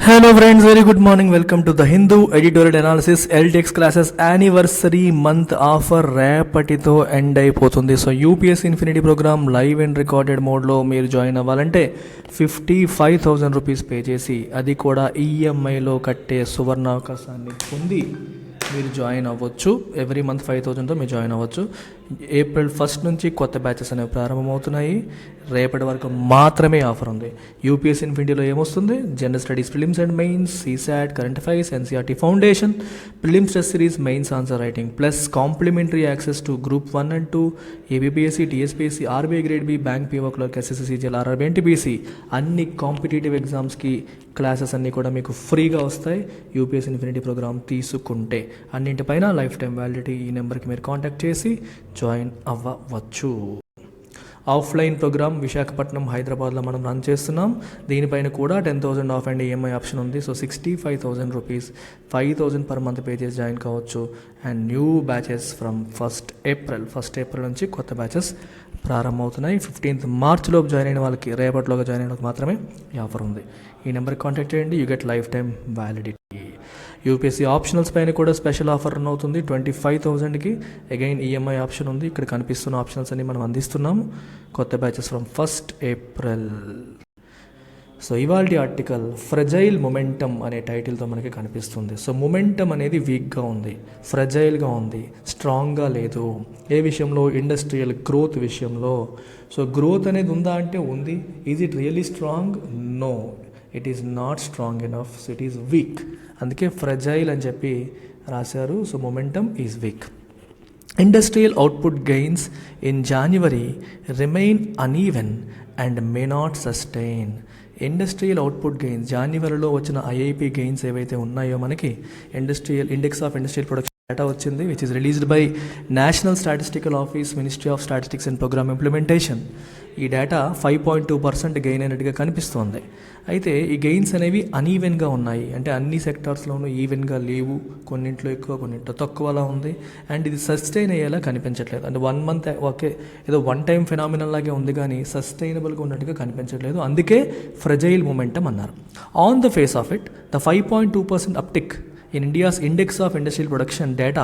Hello friends, very good morning. Welcome to the Hindu Editorial Analysis LTX classes anniversary month offer రేపటితో end అయిపోతుంది. So UPSC infinity programme live and recorded మోడ్లో మీరు join అవ్వాలంటే 55,000 rupees pay చేసి అది కూడా ఈఎంఐలో కట్టే సువర్ణావకాశాన్ని పొంది మీరు జాయిన్ అవ్వచ్చు. ఎవ్రీ మంత్ 5,000తో మీరు జాయిన్ అవ్వచ్చు. ఏప్రిల్ 1 నుంచి కొత్త బ్యాచెస్ అనేవి ప్రారంభమవుతున్నాయి. రేపటి వరకు మాత్రమే ఆఫర్ ఉంది. యూపీఎస్సీ ఇన్ఫినిటీలో ఏమొస్తుంది? General studies prelims and mains, CSAT, current affairs, NCERT foundation, prelims test series, mains answer writing, plus complimentary access to group 1 and 2, APPSC, TSPSC, RBI grade B, bank PO clerk, SSC, CGL, RRB, NTPC అన్ని competitive ఎగ్జామ్స్కి classes అన్నీ కూడా మీకు ఫ్రీగా వస్తాయి UPSC infinity programme తీసుకుంటే. అన్నింటిపైన lifetime validity. ఈ నెంబర్కి మీరు కాంటాక్ట్ చేసి జాయిన్ అవ్వవచ్చు. ఆఫ్లైన్ ప్రోగ్రామ్ విశాఖపట్నం, హైదరాబాద్లో మనం రన్ చేస్తున్నాం. దీనిపైన కూడా 10,000 ఆఫ్ అండ్ ఈఎంఐ ఆప్షన్ ఉంది. So 65,000 rupees, 5,000 per month pay చేసి జాయిన్ కావచ్చు. And new batches from 1st April నుంచి కొత్త బ్యాచెస్ ప్రారంభమవుతున్నాయి. 15th మార్చ్లోపు జాయిన్ అయిన వాళ్ళకి, రేపటిలోగా జాయిన్ అయిన వాళ్ళకి మాత్రమే ఈ ఆఫర్ ఉంది. ఈ నెంబర్కి కాంటాక్ట్ చేయండి. You get life time validity. UPSC optionals పైన కూడా స్పెషల్ ఆఫర్ రన్ అవుతుంది. 25,000కి అగైన్ ఈఎంఐ ఆప్షన్ ఉంది. ఇక్కడ కనిపిస్తున్న ఆప్షన్స్ అన్ని మనం అందిస్తున్నాము. కొత్త batches from 1st April. So ఇవాల్టి ఆర్టికల్ ఫ్రజైల్ మొమెంటమ్ అనే టైటిల్తో మనకి కనిపిస్తుంది. సో మొమెంటమ్ అనేది వీక్గా ఉంది, ఫ్రజైల్గా ఉంది, స్ట్రాంగ్గా లేదు. ఏ విషయంలో? ఇండస్ట్రియల్ గ్రోత్ విషయంలో. సో గ్రోత్ అనేది ఉందా అంటే ఉంది. Is it really strong? No, it is not strong enough. So it is weak. అందుకే ఫ్రజైల్ అని చెప్పి రాశారు. So momentum is weak. Industrial output gains in January remain uneven and may not sustain. Industrial output gains, జాన్యువరిలో వచ్చిన IIP gains ఏవైతే ఉన్నాయో మనకి industrial index of industrial production data వచ్చింది, which is released by national statistical office, ministry of statistics and programme implementation. ఈ data 5.2% gain అయినట్టుగా కనిపిస్తోంది. అయితే ఈ గెయిన్స్ అనేవి అనీవెన్గా ఉన్నాయి, అంటే అన్ని సెక్టార్స్లోనూ ఈవెన్గా లేవు. కొన్నింట్లో ఎక్కువ, కొన్నింట్లో తక్కువలా ఉంది. అండ్ ఇది సస్టైన్ అయ్యేలా కనిపించట్లేదు. అంటే 1 month ఓకే, ఏదో వన్ టైం ఫినామినల్ లాగే ఉంది కానీ సస్టైనబుల్గా ఉన్నట్టుగా కనిపించట్లేదు. అందుకే ఫ్రజైల్ మొమెంటమ్ అన్నారు. On the face of it, the 5.2% uptick in India's Index of Industrial Production data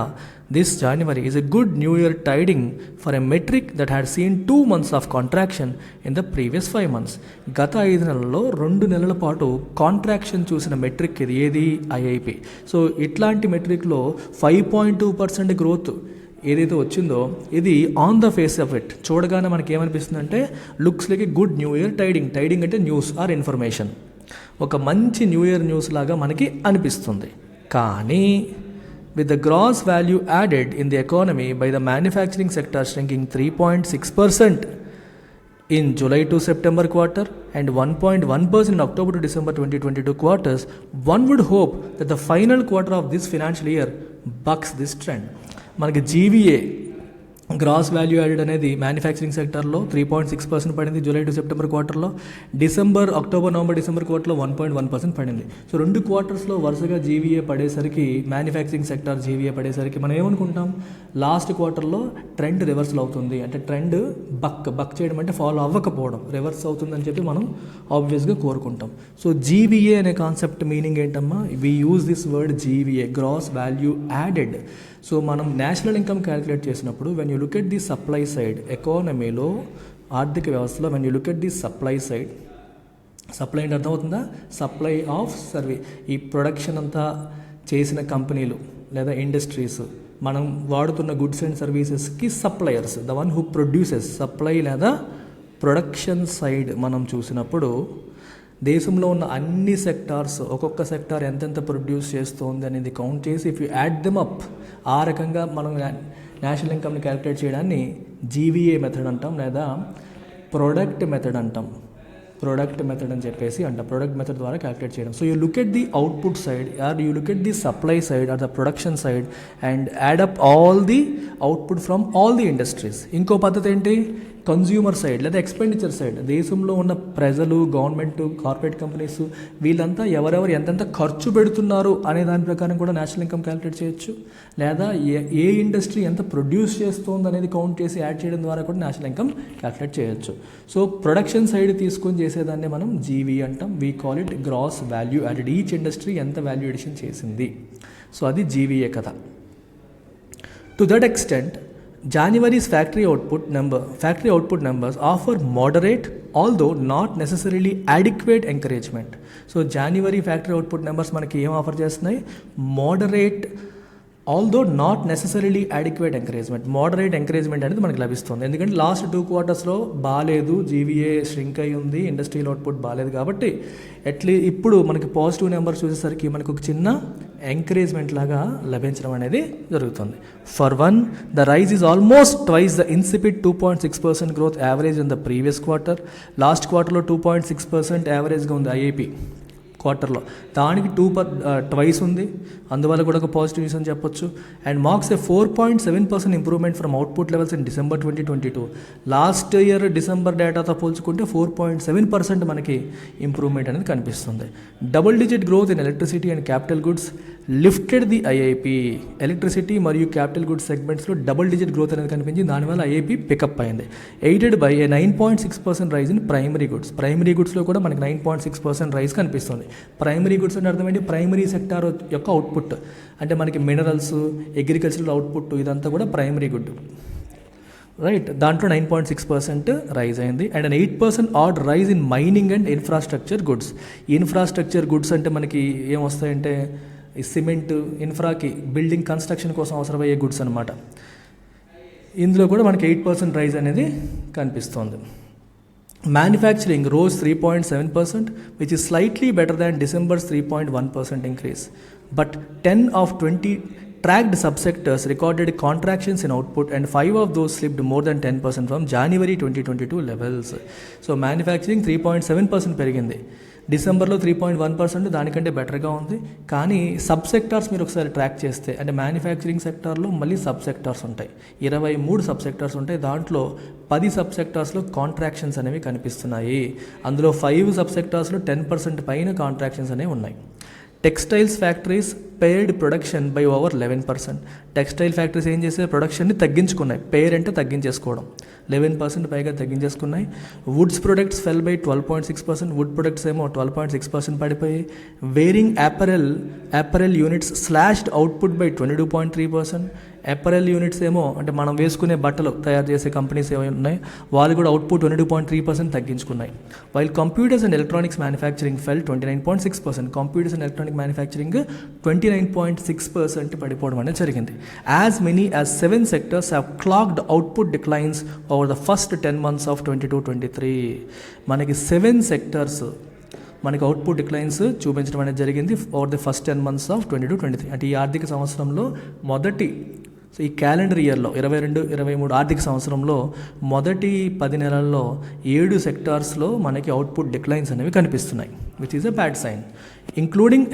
this January is a good New Year tiding for a metric that had seen 2 months of contraction in the previous 5 months. గత 5 నెలల్లో 2 నెలల పాటు contraction చూసిన metric ఇది. ఏది? IIP. So ఇట్లాంటి మెట్రిక్లో 5.2% growth ఏదైతే వచ్చిందో ఇది on the face of it చూడగానే మనకి ఏమనిపిస్తుంది అంటే looks like a good new year tiding. Tiding అంటే న్యూస్ ఆర్ ఇన్ఫర్మేషన్. ఒక మంచి న్యూ ఇయర్ న్యూస్ లాగా మనకి అనిపిస్తుంది. కానీ with the gross value added in the economy by the manufacturing sector shrinking 3.6% in July to September quarter and 1.1% in October to December 2022 quarters, one would hope that the final quarter of this financial year bucks this trend. మనకి GVA gross value added అనేది manufacturing సెక్టర్లో 3.6% పడింది July to September క్వార్టర్లో. October, November, December క్వార్టర్లో 1.1% పడింది. So 2 క్వార్టర్స్లో వరుసగా GVA పడేసరికి, మ్యానుఫ్యాక్చరింగ్ సెక్టర్ జీవీఏ పడేసరికి మనం ఏమనుకుంటాం? లాస్ట్ క్వార్టర్లో ట్రెండ్ రివర్సల్ అవుతుంది. అంటే ట్రెండ్ బక్ చేయడం అంటే ఫాలో అవ్వకపోవడం, రివర్స్ అవుతుందని చెప్పి మనం ఆబ్వియస్గా కోరుకుంటాం. సో జీవీఏ అనే కాన్సెప్ట్ మీనింగ్ ఏంటమ్మా? We use this word GVA, gross value added. So మనం నేషనల్ ఇన్కమ్ క్యాలిక్యులేట్ చేసినప్పుడు when you look at the supply side, ఎకానమీలో, ఆర్థిక వ్యవస్థలో when you look at the supply side, supply అంటే అర్థమవుతుందా? Supply of service. ఈ production అంతా చేసిన కంపెనీలు లేదా ఇండస్ట్రీస్, మనం వాడుతున్న గుడ్స్ అండ్ సర్వీసెస్కి suppliers, the one who produces. Supply లేదా ప్రొడక్షన్ సైడ్ మనం చూసినప్పుడు దేశంలో ఉన్న అన్ని సెక్టార్స్, ఒక్కొక్క సెక్టార్ ఎంతెంత ప్రొడ్యూస్ చేస్తుంది అనేది కౌంట్ చేసి if you add them up, ఆ రకంగా మనం నేషనల్ ఇన్కమ్ని క్యాలిక్యులేట్ చేయడాన్ని జీవీఏ మెథడ్ అంటాం, లేదా ప్రొడక్ట్ మెథడ్ అంటాం. ప్రొడక్ట్ మెథడ్ అని చెప్పేసి అంటాం. ప్రొడక్ట్ మెథడ్ ద్వారా క్యాలిక్యులేట్ చేయడం. So you look at the output side or you look at the supply side or the production side and add up all the output from all the industries. ఇంకో పద్ధతి ఏంటి? Consumer side లేదా expenditure side. దేశంలో ఉన్న ప్రజలు, government, corporate companies వీళ్ళంతా ఎవరెవరు ఎంతెంత ఖర్చు పెడుతున్నారు అనే దాని ప్రకారం కూడా నేషనల్ ఇన్కమ్ క్యాలిక్యులేట్ చేయొచ్చు. లేదా ఏ ఇండస్ట్రీ ఎంత ప్రొడ్యూస్ చేస్తుంది అనేది కౌంట్ చేసి యాడ్ చేయడం ద్వారా కూడా నేషనల్ ఇన్కమ్ క్యాలిక్యులేట్ చేయొచ్చు. సో ప్రొడక్షన్ సైడ్ తీసుకొని చేసేదాన్ని మనం జీవీ అంటాం. We call it gross value added. Each industry ఎంత వాల్యూ ఎడిషన్ చేసింది, సో అది జీవీఏ కదా. To that extent January's factory output numbers offer moderate, although not necessarily adequate encouragement. So January factory output numbers మనకి ఏం offer చేస్తున్నాయి? Moderate, although not necessarily adequate encouragement. Moderate encouragement అనేది మనకి లభిస్తుంది. ఎందుకంటే లాస్ట్ 2 quartersలో బాగాలేదు, జీవీఏ ష్రింక్ అయి ఉంది, ఇండస్ట్రియల్ అవుట్పుట్ బాగాలేదు. కాబట్టి ఇప్పుడు మనకి పాజిటివ్ నెంబర్స్ చూసేసరికి మనకు ఒక చిన్న ఎంకరేజ్మెంట్ లాగా లభించడం అనేది జరుగుతుంది. For one, the rise is almost twice the insipid 2.6% growth average in the previous quarter. Last క్వార్టర్లో 2.6% యావరేజ్గా ఉంది ఐఐపి క్వార్టర్లో, దానికి ట్వైస్ ఉంది. అందువల్ల కూడా ఒక పాజిటివ్ న్యూస్ అని చెప్పొచ్చు. And marks a 4.7% improvement from output levels in December 2022. Last year December డేటాతో పోల్చుకుంటే 4.7% మనకి ఇంప్రూవ్మెంట్ అనేది కనిపిస్తుంది. Double digit growth in electricity and capital goods lifted the IIP. Electricity మరియు క్యాపిటల్ గుడ్స్ సెగ్మెంట్స్లో డబుల్ డిజిట్ గ్రోత్ అనేది కనిపించింది, దానివల్ల ఐఐపి పికప్ అయింది. Aided by a 9.6% rise in primary goods. Primary గుడ్స్లో కూడా మనకి 9.6% రైజ్ కనిపిస్తుంది. ప్రైమరీ గుడ్స్ అంటే అర్థం ఏంటి? ప్రైమరీ సెక్టార్ యొక్క అవుట్పుట్ అంటే మనకి మినరల్స్, అగ్రికల్చరల్ అవుట్పుట్, ఇదంతా కూడా ప్రైమరీ గుడ్, రైట్. దాంట్లో 9.6% రైజ్ అయింది. And 8% odd rise in mining and infrastructure goods. Infrastructure goods అంటే మనకి ఏమొస్తాయంటే ఈ సిమెంట్, ఇన్ఫ్రాకి బిల్డింగ్ కన్స్ట్రక్షన్ కోసం అవసరమయ్యే గుడ్స్ అనమాట. ఇందులో కూడా మనకి 8% రైజ్ అనేది కనిపిస్తోంది. Manufacturing rose 3.7%, which is slightly better than December's 3.1% increase. But 10 of 20 tracked subsectors recorded contractions in output, and 5 of those slipped more than 10% from January 2022 levels. So manufacturing 3.7% పెరిగింది. డిసెంబర్లో 3.1%, దానికంటే బెటర్గా ఉంది. కానీ సబ్ సెక్టార్స్ మీరు ఒకసారి ట్రాక్ చేస్తే, అంటే మ్యానుఫ్యాక్చరింగ్ సెక్టార్లో మళ్ళీ సబ్ సెక్టార్స్ ఉంటాయి, 23 సబ్ సెక్టార్స్ ఉంటాయి. దాంట్లో 10 సబ్ సెక్టార్స్లో కాంట్రాక్షన్స్ అనేవి కనిపిస్తున్నాయి. అందులో 5 సబ్ సెక్టార్స్లో 10% పైన కాంట్రాక్షన్స్ అనేవి ఉన్నాయి. Textiles factories pared production by over 11%. Textile factories ఏం చేసే ప్రొడక్షన్ని తగ్గించుకున్నాయి. పేర్ అంటే తగ్గించేసుకోవడం, 11% పైగా తగ్గించేసుకున్నాయి. Woods products fell by 12.6%. Wood products ఏమో 12.6% పడిపోయి. Wearing apparel units slashed output by 22.3%. Apparel units ఏమో అంటే మనం వేసుకునే బట్టలు తయారు చేసే కంపెనీస్ ఏమై ఉన్నాయి, వాళ్ళు కూడా అవుట్పుట్ 22.3% తగ్గించుకున్నాయి. While computers and electronics manufacturing fell 29.6%. Computers and electronic manufacturing 29.6% పడిపోవడం అనేది జరిగింది. As many as 7 sectors have clocked output declines over the first 10 months of 22-23. మనకి 7 sectors మనకి అవుట్పుట్ డిక్లైన్స్ చూపించడం అనేది జరిగింది over the first 10 months of 22-23. అంటే ఈ ఆర్థిక సంవత్సరంలో సో ఈ క్యాలెండర్ ఇయర్లో 22-23 ఆర్థిక సంవత్సరంలో మొదటి 10 నెలల్లో 7 సెక్టార్స్లో మనకి అవుట్పుట్ డిక్లైన్స్ అనేవి కనిపిస్తున్నాయి, which is a bad sign. Including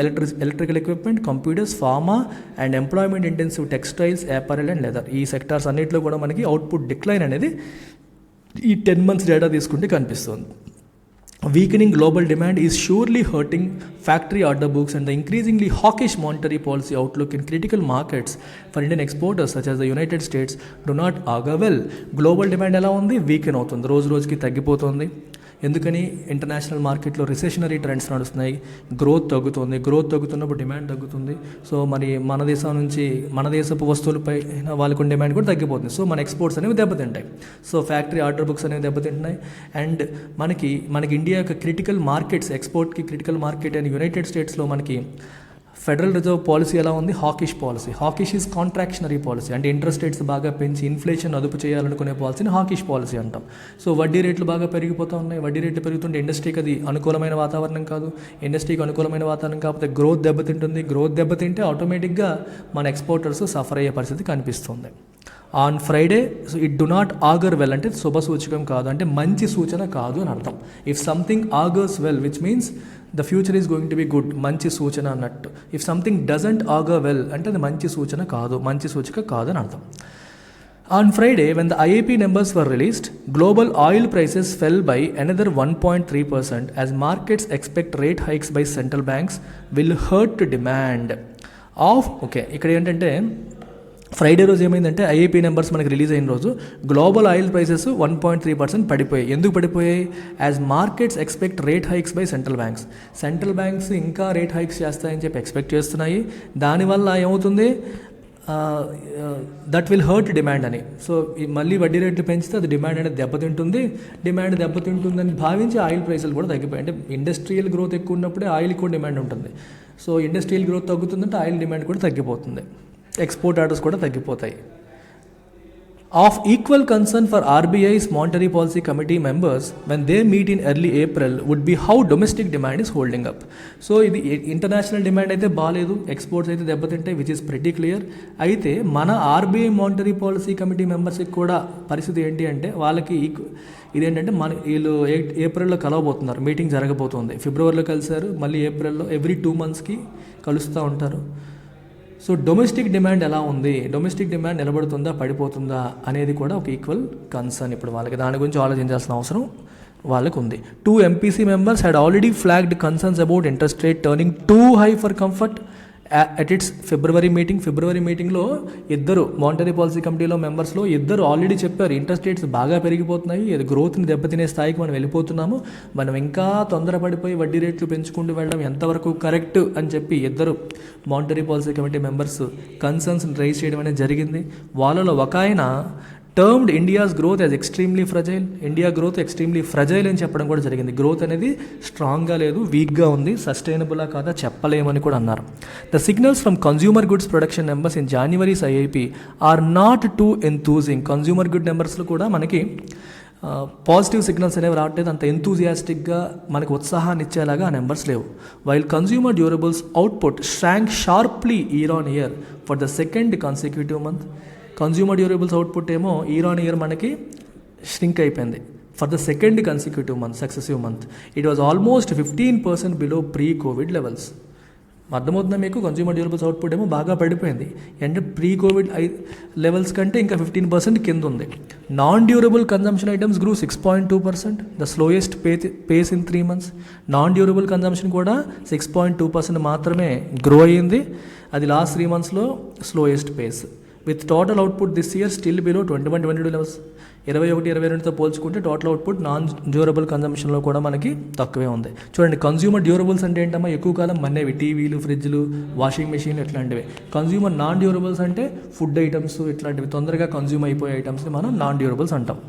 electrical equipment, computers, pharma and employment intensive textiles, apparel and leather. ఈ సెక్టార్స్ అన్నింటిలో కూడా మనకి అవుట్పుట్ డిక్లైన్ అనేది ఈ 10 months డేటా తీసుకుంటే కనిపిస్తుంది. Weakening global demand is surely hurting factory order books, and the increasingly hawkish monetary policy outlook in critical markets for Indian exporters such as the United States do not augur well. Global demand ఎలా ఉంది? Weaken అవుతుంది, రోజు రోజుకి తగ్గిపోతుంది. ఎందుకని? International మార్కెట్లో recessionary trends నడుస్తున్నాయి, growth తగ్గుతున్నప్పుడు demand తగ్గుతుంది. సో మరి మన దేశపు వస్తువులపై వాళ్ళకు డిమాండ్ కూడా తగ్గిపోతుంది. సో మన ఎక్స్పోర్ట్స్ అనేవి దెబ్బతింటాయి. సో ఫ్యాక్టరీ ఆర్డర్ బుక్స్ అనేవి దెబ్బతింటున్నాయి. అండ్ మనకి ఇండియా యొక్క క్రిటికల్ మార్కెట్స్, ఎక్స్పోర్ట్కి క్రిటికల్ మార్కెట్ అండ్ యునైటెడ్ స్టేట్స్లో మనకి ఫెడరల్ రిజర్వ్ పాలసీ ఎలా ఉంది? Hawkish policy. Hawkish is contractionary policy, అంటే ఇంట్రెస్ట్ రేట్స్ బాగా పెంచి ఇన్ఫ్లేషన్ అదుపు చేయాలనుకునే పాలసీని హాకిష్ పాలసీ అంటాం. సో వడ్డీ రేట్లు బాగా పెరిగిపోతూ ఉన్నాయి. వడ్డీ రేట్లు పెరుగుతుంటే ఇండస్ట్రీకి అది అనుకూలమైన వాతావరణం కాదు. ఇండస్ట్రీకి అనుకూలమైన వాతావరణం కాకపోతే గ్రోత్ దెబ్బతింటుంది. గ్రోత్ దెబ్బతింటే ఆటోమేటిక్గా మన ఎక్స్పోర్టర్స్ సఫర్ అయ్యే పరిస్థితి కనిపిస్తుంది. On Friday, so it do not augur well అంటే శుభ సూచకం కాదు, అంటే మంచి సూచన కాదు అని అర్థం. If something augurs well, which means the future is going to be good, మంచి సూచన అన్నట్టు. If something doesn't augur well అంటే అది మంచి సూచన కాదు, మంచి సూచిక కాదు అని అర్థం. On Friday, when the IIP numbers were released, global oil prices fell by another 1.3% as markets expect rate hikes by central banks will hurt demand of, okay, ఇక్కడ ఏంటంటే ఫ్రైడే రోజు ఏమైందంటే ఐఏపీ నెంబర్స్ మనకి రిలీజ్ అయిన రోజు global oil prices 1.3% పడిపోయాయి. ఎందుకు పడిపోయాయి? As markets expect rate hikes by central banks ఇంకా రేట్ హైక్స్ చేస్తాయని చెప్పి ఎక్స్పెక్ట్ చేస్తున్నాయి. దానివల్ల ఏమవుతుంది, దట్ విల్ హర్ట్ డిమాండ్ అని. సో మళ్ళీ వడ్డీ రేట్లు పెంచితే అది డిమాండ్ అనేది దెబ్బతింటుందని భావించి ఆయిల్ ప్రైసులు కూడా తగ్గిపోయాయి. అంటే ఇండస్ట్రియల్ గ్రోత్ ఎక్కువ ఉన్నప్పుడే ఆయిల్ కూడా డిమాండ్ ఉంటుంది. సో ఇండస్ట్రియల్ గ్రోత్ తగ్గుతుందంటే ఆయిల్ డిమాండ్ కూడా తగ్గిపోతుంది, ఎక్స్పోర్ట్ ఆర్డర్స్ కూడా తగ్గిపోతాయి. Of equal concern for RBI's monetary policy committee members when they meet in early April would be how domestic demand is holding up. So ఇది international demand అయితే బాగాలేదు, exports అయితే దెబ్బతింటాయి, which is pretty clear. అయితే మన RBI monetary policy committee మెంబర్స్కి కూడా పరిస్థితి ఏంటి అంటే వాళ్ళకి ఇదేంటంటే వీళ్ళు ఏప్రిల్లో కలవబోతున్నారు, మీటింగ్ జరగబోతుంది. ఫిబ్రవరిలో కలిశారు, మళ్ళీ ఏప్రిల్లో ఎవ్రీ 2 monthsకి కలుస్తూ ఉంటారు. సో డొమెస్టిక్ డిమాండ్ ఎలా ఉంది, డొమెస్టిక్ డిమాండ్ నిలబడుతుందా పడిపోతుందా అనేది కూడా ఒక ఈక్వల్ కన్సర్న్ ఇప్పుడు వాళ్ళకి. దాని గురించి ఆలోచించాల్సిన అవసరం వాళ్ళకు ఉంది. 2 MPC members had already flagged concerns about interest rate turning too high for comfort at its ఫిబ్రవరి మీటింగ్లో ఇద్దరు మానిటరీ పాలసీ కమిటీలో మెంబర్స్లో ఇద్దరు ఆల్రెడీ చెప్పారు, ఇంట్రెస్ట్ రేట్స్ బాగా పెరిగిపోతున్నాయి, ఇది గ్రోత్ని దెబ్బతినే స్థాయికి మనం వెళ్ళిపోతున్నాము, మనం ఇంకా తొందరపడిపోయి వడ్డీ రేట్లు పెంచుకుంటూ వెళ్ళడం ఎంతవరకు కరెక్ట్ అని చెప్పి ఇద్దరు monetary policy committee members concerns rise చేయడం అనేది జరిగింది. వాళ్ళలో ఒక ఆయన termed India's growth as extremely fragile అని చెప్పడం కూడా జరిగింది. గ్రోత్ అనేది స్ట్రాంగ్గా లేదు, వీక్గా ఉంది, సస్టైనబుల్లా కాదా చెప్పలేమని కూడా అన్నారు. The signals from consumer goods production numbers in January's IIP are not too enthusing. Consumer good నెంబర్స్లో కూడా మనకి పాజిటివ్ సిగ్నల్స్ అనేవి రావట్లేదు, అంత ఎంతూజియాస్టిక్గా మనకు ఉత్సాహాన్ని ఇచ్చేలాగా ఆ నెంబర్స్ లేవు. While consumer durables output shank sharply year on year for the second consecutive month. Consumer durables output ఏమో ఇయర్ ఆన్ ఇయర్ మనకి ష్రింక్ అయిపోయింది for the second successive month. It was almost 15% below pre Covid levels. అర్థమవుతుందా మీకు? Consumer durables output ఏమో బాగా పడిపోయింది, అంటే pre Covid levels కంటే ఇంకా 15% కింద ఉంది. Non durable consumption items grew 6.2%, the slowest pace in 3 months. Non durable consumption కూడా 6.2% మాత్రమే గ్రో అయ్యింది, అది లాస్ట్ 3 monthsలో slowest pace. With total output this year still below 21-22 levels. 21-22తో పోల్చుకుంటే టోటల్ అవుట్పుట్ నాన్ డ్యూరబుల్ కన్జంప్షన్లో కూడా మనకి తక్కువే ఉంది. చూడండి, కన్జ్యూమర్ డ్యూరబుల్స్ అంటే ఏంటమ్మా, ఎక్కువ కాలం మన్నేవి, టీవీలు, ఫ్రిడ్జ్లు, వాషింగ్ మెషిన్లు ఇట్లాంటివి. కన్జ్యూమర్ నాన్ డ్యూరబుల్స్ అంటే ఫుడ్ ఐటమ్స్, ఇట్లాంటివి తొందరగా కన్జ్యూమ్ అయిపోయే ఐటమ్స్ని మనం నాన్ డ్యూరబుల్స్ అంటాం,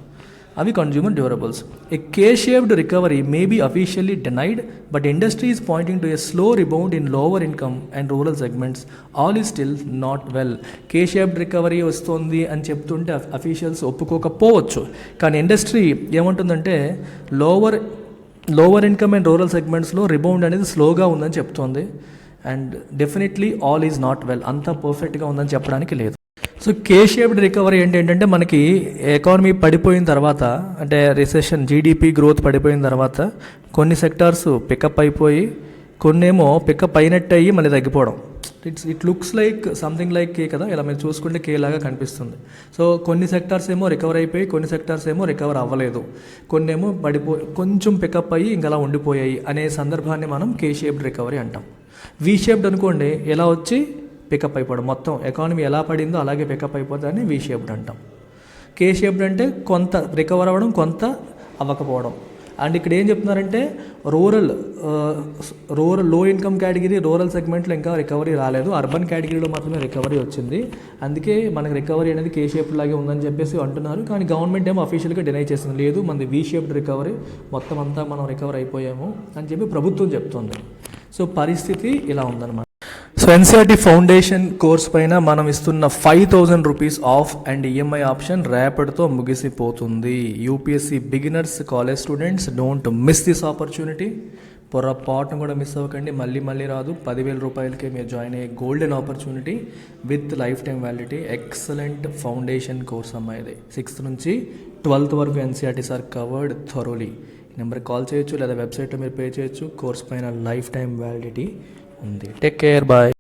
అవి consumer durables. A K-shaped recovery may be officially denied, but industry is pointing to a slow rebound in lower income and rural segments. All is still not well. K-shaped recovery వస్తుంది అని చెప్తుంటే officials ఒప్పుకోకపోవచ్చు, కానీ industry ఏమంటుందంటే lower income and rural సెగ్మెంట్స్లో rebound అనేది స్లోగా ఉందని చెప్తోంది. And definitely all is not well, అంతా పర్ఫెక్ట్గా ఉందని చెప్పడానికి లేదు. సో K-shaped recovery ఏంటంటే మనకి ఎకానమీ పడిపోయిన తర్వాత, అంటే రిసెషన్, జీడిపి గ్రోత్ పడిపోయిన తర్వాత కొన్ని సెక్టార్స్ పికప్ అయిపోయి కొన్నేమో పికప్ అయినట్టు అయ్యి మళ్ళీ తగ్గిపోవడం. It looks like something like K కదా, ఇలా మీరు చూసుకుంటే K లాగా కనిపిస్తుంది. సో కొన్ని సెక్టార్స్ ఏమో రికవర్ అయిపోయి, కొన్ని సెక్టార్స్ ఏమో రికవర్ అవ్వలేదు, కొన్ని ఏమో కొంచెం పికప్ అయ్యి ఇంకా అలా ఉండిపోయాయి అనే సందర్భాన్ని మనం K-shaped recovery అంటాం. V-shaped అనుకోండి, ఎలా వచ్చి పికప్ అయిపోవడం, మొత్తం ఎకానమీ ఎలా పడిందో అలాగే పికప్ అయిపోతుందని V-shaped అంటాం. K-shaped అంటే కొంత రికవర్ అవ్వడం, కొంత అవ్వకపోవడం. అండ్ ఇక్కడ ఏం చెప్తున్నారంటే రూరల్ లో ఇన్కమ్ కేటగిరీ, రూరల్ సెగ్మెంట్లో ఇంకా రికవరీ రాలేదు, అర్బన్ కేటగిరీలో మాత్రమే రికవరీ వచ్చింది, అందుకే మనకి రికవరీ అనేది K-shaped లాగే ఉందని చెప్పేసి అంటున్నారు. కానీ గవర్నమెంట్ ఏమో అఫీషియల్గా డినై చేస్తుంది, లేదు మనది V-shaped రికవరీ, మొత్తం అంతా మనం రికవర్ అయిపోయాము అని చెప్పి ప్రభుత్వం చెప్తుంది. సో పరిస్థితి ఇలా ఉందన్నమాట. సో ఎన్సీఆర్టీ ఫౌండేషన్ కోర్స్ పైన మనం ఇస్తున్న 5,000 rupees off and EMI option రేపటితో ముగిసిపోతుంది. UPSC beginners, college students, don't miss this opportunity. పొరపాటును కూడా మిస్ అవ్వకండి, మళ్ళీ రాదు. 10,000 రూపాయలకే మీరు జాయిన్ అయ్యే golden opportunity with lifetime validity. Excellent foundation course అమ్మా ఇది. 6th నుంచి 12th వరకు ఎన్సీఆర్టీ సార్ కవర్డ్ థరోలీ. నెంబర్కి కాల్ చేయొచ్చు, లేదా వెబ్సైట్లో మీరు పే చేయొచ్చు. కోర్స్ పైన లైఫ్ టైం వ్యాలిడిటీ ఉంది. Take care, bye.